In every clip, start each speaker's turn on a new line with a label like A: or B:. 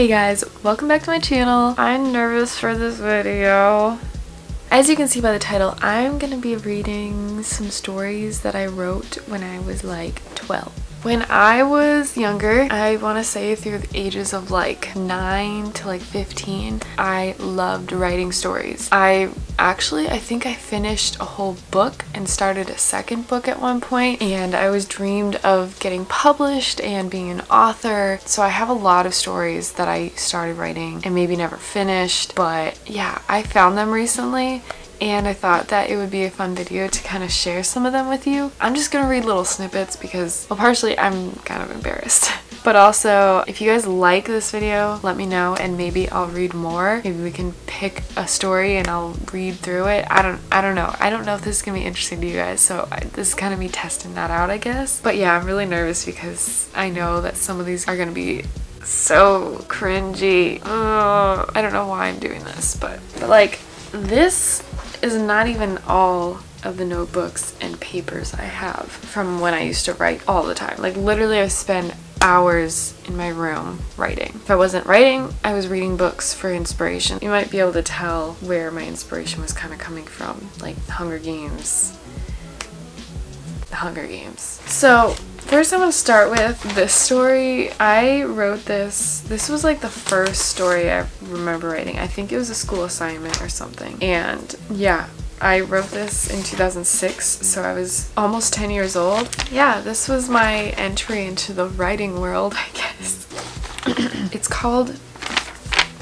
A: Hey guys, welcome back to my channel. I'm nervous for this video. As you can see by the title, I'm gonna be reading some stories that I wrote when I was like 12. When I was younger, I want to say through the ages of like 9 to like 15, I loved writing stories. I think I finished a whole book and started a second book at one point, and I was dreamed of getting published and being an author. So I have a lot of stories that I started writing and maybe never finished, but yeah, I found them recently. And I thought that it would be a fun video to kind of share some of them with you. I'm just gonna read little snippets because, well, partially I'm kind of embarrassed. But also, if you guys like this video, let me know and maybe I'll read more. Maybe we can pick a story and I'll read through it. I don't know. I don't know if this is gonna be interesting to you guys, so this is kind of me testing that out, I guess. But yeah, I'm really nervous because I know that some of these are gonna be so cringy. I don't know why I'm doing this, but like, this is not even all of the notebooks and papers I have from when I used to write all the time. Like literally I spend hours in my room writing. If I wasn't writing, I was reading books for inspiration. You might be able to tell where my inspiration was kind of coming from, like The Hunger Games. So first I'm going to start with this story. I wrote this was like the first story I remember writing. I think it was a school assignment or something. And yeah, I wrote this in 2006, so I was almost 10 years old. Yeah, this was my entry into the writing world, I guess. It's called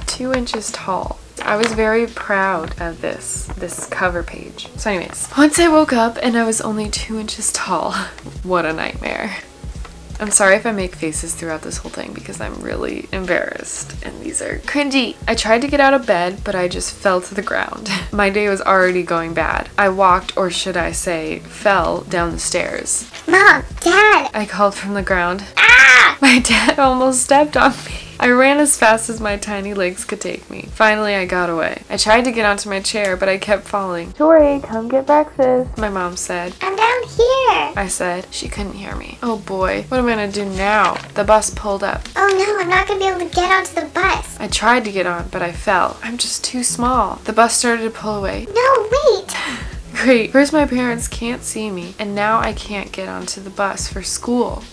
A: 2 Inches Tall. I was very proud of this cover page. So anyways, once I woke up and I was only 2 inches tall. What a nightmare. I'm sorry if I make faces throughout this whole thing because I'm really embarrassed and these are cringy. I tried to get out of bed, but I just fell to the ground. My day was already going bad. I walked, or should I say, fell down the stairs.
B: Mom, Dad!
A: I called from the ground.
B: Ah!
A: My dad almost stepped on me. I ran as fast as my tiny legs could take me. Finally, I got away. I tried to get onto my chair, but I kept falling. Tori, come get breakfast, my mom said.
B: I'm down here.
A: I said. She couldn't hear me. Oh boy, what am I gonna do now? The bus pulled up.
B: Oh no, I'm not gonna be able to get onto the bus.
A: I tried to get on, but I fell. I'm just too small. The bus started to pull away.
B: No, wait.
A: Great. First, my parents can't see me, and now I can't get onto the bus for school.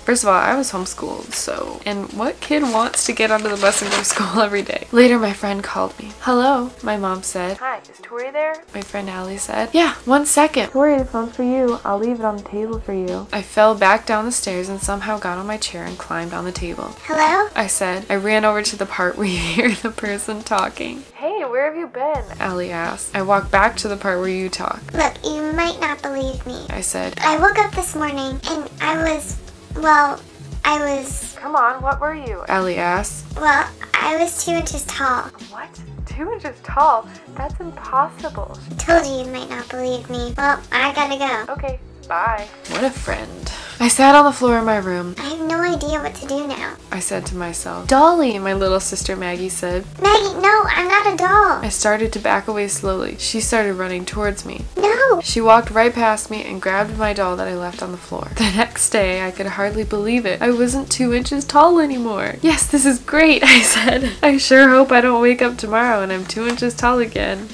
A: First of all, I was homeschooled, so, and what kid wants to get onto the bus and go to school every day? Later, my friend called me. Hello, my mom said. Hi, is Tori there? My friend Allie said. Yeah, 1 second. Tori, the phone's for you. I'll leave it on the table for you. I fell back down the stairs and somehow got on my chair and climbed on the table.
B: Hello?
A: I said. I ran over to the part where you hear the person talking. Hey, where have you been? Allie asked. I walked back to the part where you talk.
B: Look, you might not believe me.
A: I said.
B: I woke up this morning and I was...
A: Come on, what were you? Allie asked.
B: Well, I was 2 inches tall.
A: What? 2 inches tall? That's impossible.
B: I told you you might not believe me. Well, I gotta go.
A: Okay, bye. What a friend. I sat on the floor in my room.
B: I have no idea what to do now.
A: I said to myself. Dolly, my little sister Maggie said.
B: Maggie, no, I'm not a doll.
A: I started to back away slowly. She started running towards me.
B: No.
A: She walked right past me and grabbed my doll that I left on the floor. The next day, I could hardly believe it. I wasn't 2 inches tall anymore. Yes, this is great, I said. I sure hope I don't wake up tomorrow and I'm 2 inches tall again.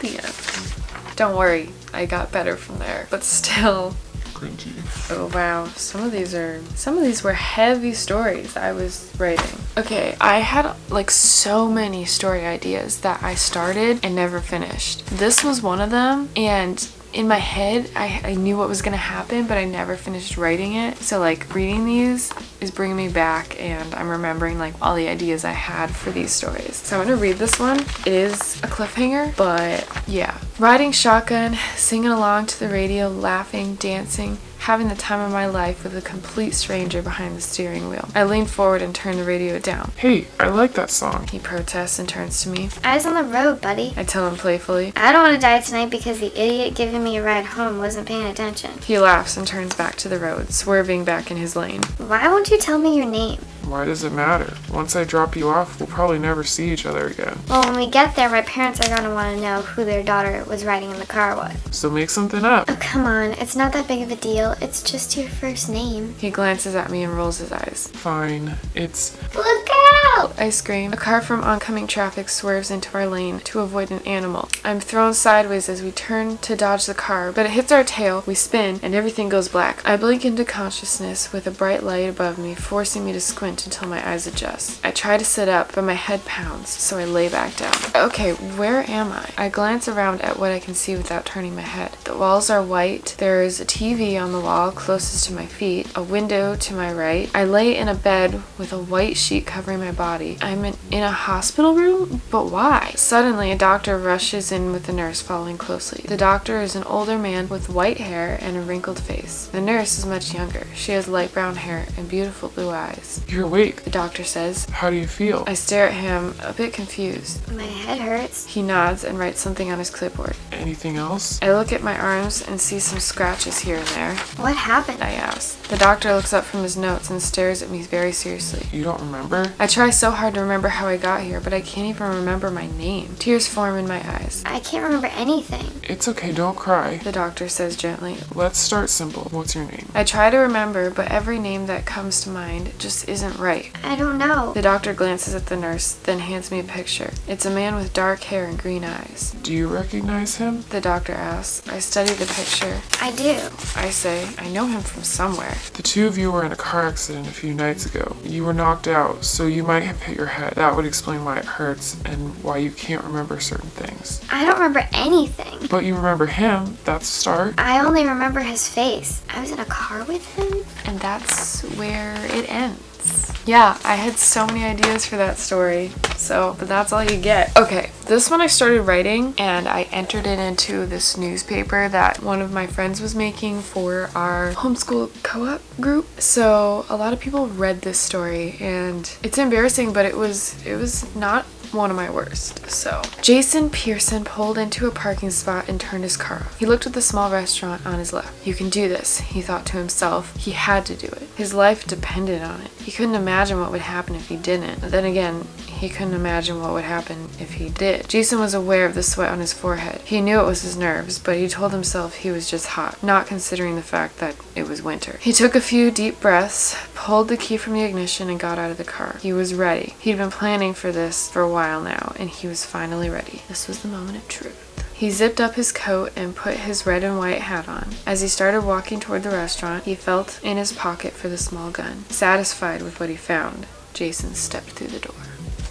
A: The end. Don't worry, I got better from there, but still. Cringy. Oh wow, some of these were heavy stories I was writing. Okay, I had like so many story ideas that I started and never finished. This was one of them, and in my head I knew what was gonna happen, but I never finished writing it. So like reading these is bringing me back, and I'm remembering like all the ideas I had for these stories. So I'm gonna read this one. It is a cliffhanger, but yeah. Riding shotgun, singing along to the radio, laughing, dancing, having the time of my life with a complete stranger behind the steering wheel. I lean forward and turn the radio down.
C: Hey, I like that song.
A: He protests and turns to me.
B: I was on the road, buddy.
A: I tell him playfully.
B: I don't want to die tonight because the idiot giving me a ride home wasn't paying attention.
A: He laughs and turns back to the road, swerving back in his lane.
B: Why won't you tell me your name?
C: Why does it matter? Once I drop you off, we'll probably never see each other again.
B: Well, when we get there, my parents are gonna want to know who their daughter was riding in the car with.
C: So make something up.
B: Oh, come on. It's not that big of a deal. It's just your first name.
A: He glances at me and rolls his eyes.
C: Fine. It's...
B: Look out!
A: I scream. A car from oncoming traffic swerves into our lane to avoid an animal. I'm thrown sideways as we turn to dodge the car, but it hits our tail, we spin, and everything goes black. I blink into consciousness with a bright light above me, forcing me to squint until my eyes adjust. I try to sit up, but my head pounds, so I lay back down. Okay, where am I? I glance around at what I can see without turning my head. The walls are white. There is a TV on the wall closest to my feet, a window to my right. I lay in a bed with a white sheet covering my body. I'm in a hospital room? But why? Suddenly, a doctor rushes in with a nurse following closely. The doctor is an older man with white hair and a wrinkled face. The nurse is much younger. She has light brown hair and beautiful blue eyes.
C: You're awake.
A: The doctor says.
C: How do you feel?
A: I stare at him, a bit confused.
B: My head hurts.
A: He nods and writes something on his clipboard.
C: Anything else?
A: I look at my arms and see some scratches here and there.
B: What happened?
A: I ask. The doctor looks up from his notes and stares at me very seriously.
C: You don't remember?
A: I try so hard to remember how I got here, but I can't even remember my name. Tears form in my eyes.
B: I can't remember anything.
C: It's okay, don't cry.
A: The doctor says gently.
C: Let's start simple. What's your name?
A: I try to remember, but every name that comes to mind just isn't right.
B: I don't know.
A: The doctor glances at the nurse, then hands me a picture. It's a man with dark hair and green eyes.
C: Do you recognize him?
A: The doctor asks. I study the picture.
B: I do.
A: I say, I know him from somewhere.
C: The two of you were in a car accident a few nights ago. You were knocked out, so you might have hit your head. That would explain why it hurts and why you can't remember certain things.
B: I don't remember anything.
C: But you remember him. That's a start.
B: I only remember his face. I was in a car with him.
A: And that's where it ends. Yeah, I had so many ideas for that story, but that's all you get. Okay, this one I started writing and I entered it into this newspaper that one of my friends was making for our homeschool co-op group. So a lot of people read this story and it's embarrassing, but it was not one of my worst. So Jason Pearson pulled into a parking spot and turned his car off. He looked at the small restaurant on his left. You can do this, he thought to himself. He had to do it. His life depended on it. He couldn't imagine what would happen if he didn't. But then again, he couldn't imagine what would happen if he did. Jason was aware of the sweat on his forehead. He knew it was his nerves, but he told himself he was just hot, not considering the fact that it was winter. He took a few deep breaths, pulled the key from the ignition, and got out of the car. He was ready. He'd been planning for this for a while now, and he was finally ready. This was the moment of truth. He zipped up his coat and put his red and white hat on. As he started walking toward the restaurant, he felt in his pocket for the small gun. Satisfied with what he found, Jason stepped through the door.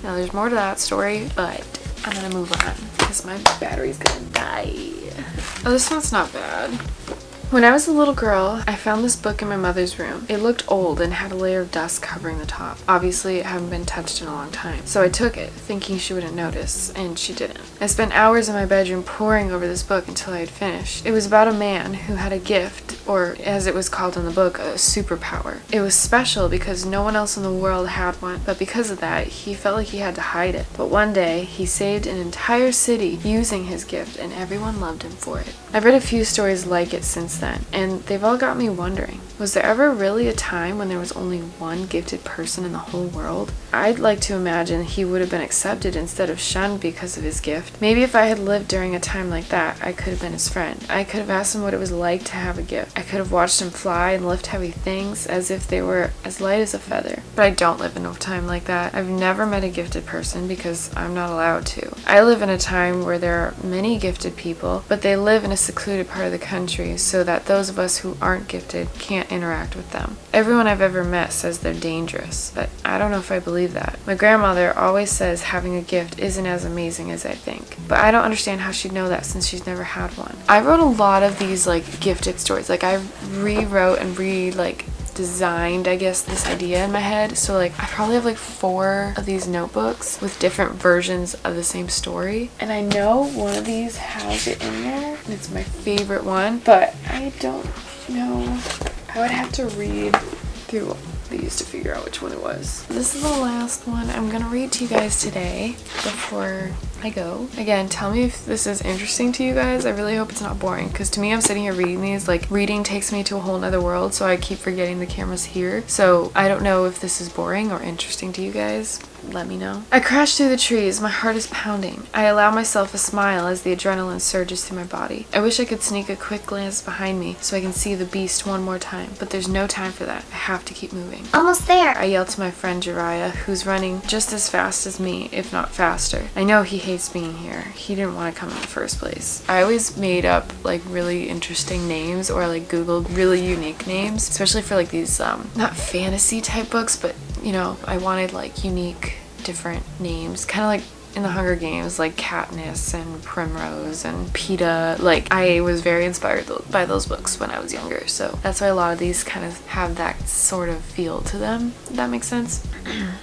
A: Now there's more to that story, but I'm gonna move on because my battery's gonna die. Oh, this one's not bad. When I was a little girl, I found this book in my mother's room. It looked old and had a layer of dust covering the top. Obviously, it hadn't been touched in a long time. So I took it, thinking she wouldn't notice, and she didn't. I spent hours in my bedroom poring over this book until I had finished. It was about a man who had a gift, or as it was called in the book, a superpower. It was special because no one else in the world had one, but because of that, he felt like he had to hide it. But one day, he saved an entire city using his gift, and everyone loved him for it. I've read a few stories like it since then, and they've all got me wondering, was there ever really a time when there was only one gifted person in the whole world? I'd like to imagine he would have been accepted instead of shunned because of his gift. Maybe if I had lived during a time like that, I could have been his friend. I could have asked him what it was like to have a gift. I could have watched him fly and lift heavy things as if they were as light as a feather. But I don't live in a time like that. I've never met a gifted person because I'm not allowed to. I live in a time where there are many gifted people, but they live in a secluded part of the country so that those of us who aren't gifted can't interact with them. Everyone I've ever met says they're dangerous, but I don't know if I believe that. My grandmother always says having a gift isn't as amazing as I think, but I don't understand how she'd know that since she's never had one. I wrote a lot of these gifted stories. I rewrote and designed, I guess, this idea in my head. So I probably have 4 of these notebooks with different versions of the same story. And I know one of these has it in there. And it's my favorite one, but I don't know. I would have to read through these to figure out which one it was. This is the last one I'm gonna read to you guys today before I go. Again, tell me if this is interesting to you guys. I really hope it's not boring, because to me, I'm sitting here reading these, like, reading takes me to a whole nother world, so I keep forgetting the camera's here. So I don't know if this is boring or interesting to you guys. Let me know. I crash through the trees. My heart is pounding. I allow myself a smile as the adrenaline surges through my body. I wish I could sneak a quick glance behind me so I can see the beast one more time, but there's no time for that. I have to keep moving.
B: Almost there.
A: I yell to my friend Jiraiya, who's running just as fast as me, if not faster. I know he hates being here. He didn't want to come in the first place. I always made up like really interesting names, or like Googled really unique names, especially for like these not fantasy type books, but you know, I wanted like unique different names, kind of like in the Hunger Games, like Katniss and Primrose and Peeta. Like, I was very inspired by those books when I was younger, so that's why a lot of these kind of have that sort of feel to them, if that makes sense.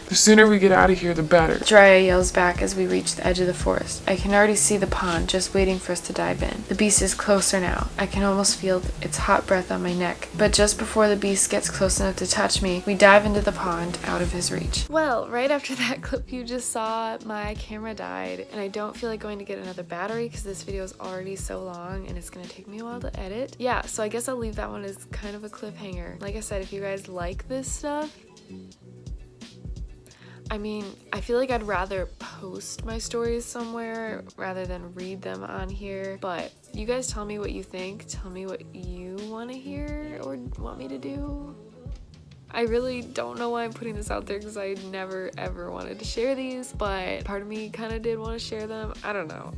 C: The sooner we get out of here, the better.
A: Jiraiya yells back as we reach the edge of the forest. I can already see the pond just waiting for us to dive in. The beast is closer now. I can almost feel its hot breath on my neck. But just before the beast gets close enough to touch me, we dive into the pond out of his reach. Well, right after that clip you just saw, my camera died, and I don't feel like going to get another battery because this video is already so long and it's gonna take me a while to edit. Yeah, so I guess I'll leave that one as kind of a cliffhanger. Like I said, if you guys like this stuff, I mean, I feel like I'd rather post my stories somewhere rather than read them on here, but you guys tell me what you think. Tell me what you want to hear or want me to do. I really don't know why I'm putting this out there, because I never ever wanted to share these, but part of me kind of did want to share them. I don't know.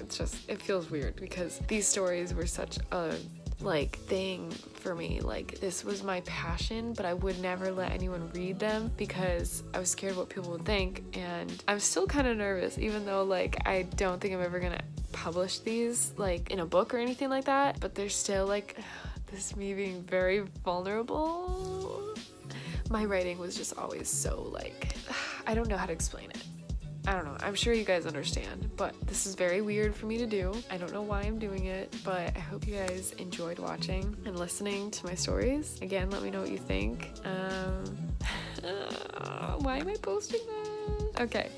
A: It's just, it feels weird because these stories were such a like thing for me. Like, this was my passion, but I would never let anyone read them because I was scared what people would think, and I'm still kind of nervous, even though like I don't think I'm ever gonna publish these like in a book or anything like that, but there's still like this me being very vulnerable. My writing was just always so like, I don't know how to explain it. I don't know. I'm sure you guys understand, but this is very weird for me to do. I don't know why I'm doing it, but I hope you guys enjoyed watching and listening to my stories. Again, let me know what you think. Why am I posting that? Okay,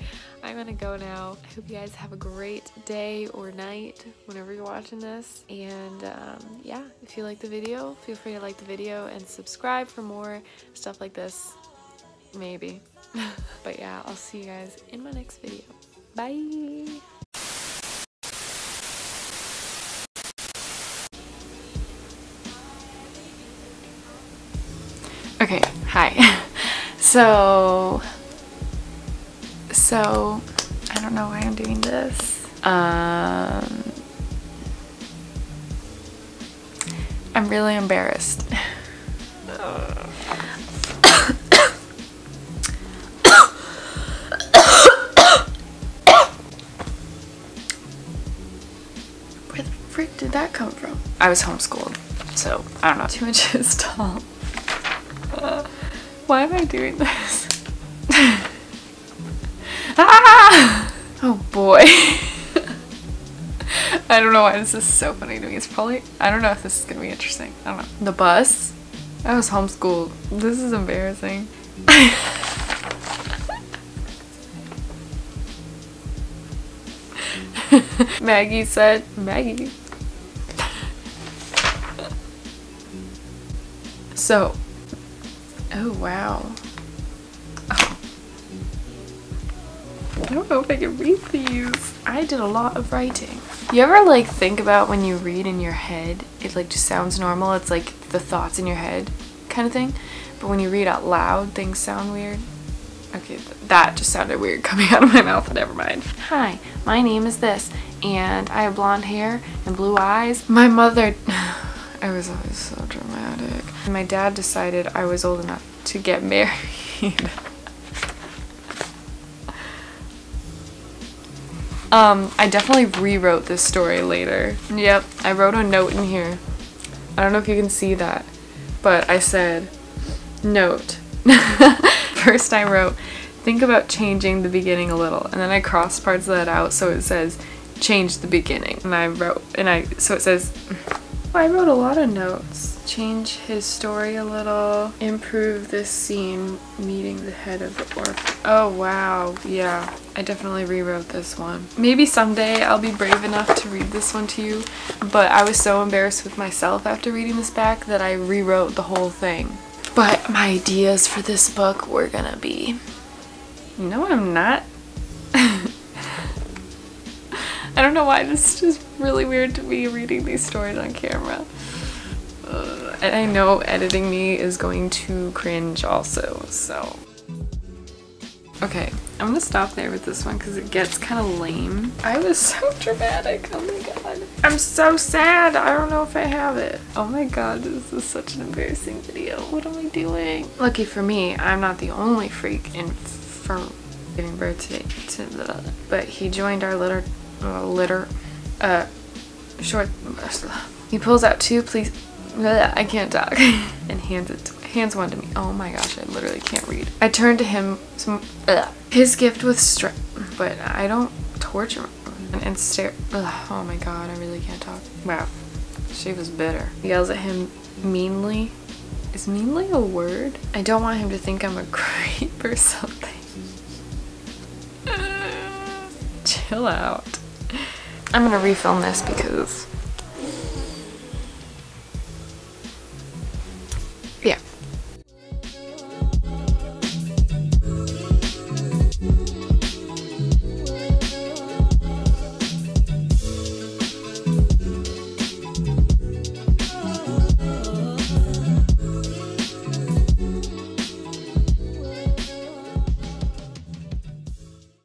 A: I'm gonna go now. I hope you guys have a great day or night whenever you're watching this. And yeah, if you like the video, feel free to like the video and subscribe for more stuff like this. Maybe. But yeah, I'll see you guys in my next video. Bye! Okay, hi. So I don't know why I'm doing this. I'm really embarrassed. Where the frick did that come from? I was homeschooled, so I don't know. 2 inches tall. Why am I doing this? Ah! Oh boy. I don't know why this is so funny to me. It's probably, I don't know if this is gonna be interesting. I don't know. The bus? I was homeschooled. This is embarrassing. Maggie said, Maggie. So, oh wow. Oh. I don't know if I can read these. I did a lot of writing. You ever like think about when you read in your head, it like just sounds normal. It's like the thoughts in your head kind of thing. But when you read out loud, things sound weird. Okay, that just sounded weird coming out of my mouth. Never mind. Hi, my name is this, and I have blonde hair and blue eyes. My mother, I was always so dramatic. My dad decided I was old enough to get married. I definitely rewrote this story later. Yep, I wrote a note in here. I don't know if you can see that, but I said, note. First I wrote, think about changing the beginning a little, and then I crossed parts of that out so it says, change the beginning. And I wrote, so it says, I wrote a lot of notes. Change his story a little, improve this scene meeting the head of the orphan. Oh wow, yeah, I definitely rewrote this one. Maybe someday I'll be brave enough to read this one to you, but I was so embarrassed with myself after reading this back that I rewrote the whole thing. But my ideas for this book were gonna be... No, I'm not. I don't know why, this is just really weird to be reading these stories on camera. And I know editing me is going to cringe also, so. Okay, I'm gonna stop there with this one because it gets kind of lame. I was so dramatic, oh my god. I'm so sad, I don't know if I have it. Oh my god, this is such an embarrassing video. What am I doing? Lucky for me, I'm not the only freak in for giving birth today. But he joined our short. He pulls out two, please. I can't talk. And hands one to me. Oh my gosh, I literally can't read. I turned to him his gift with strength, but I don't torture him and stare. Oh my god, I really can't talk. Wow, she was bitter. He yells at him meanly. Is meanly a word? I don't want him to think I'm a creep or something. Chill out. I'm gonna refilm this because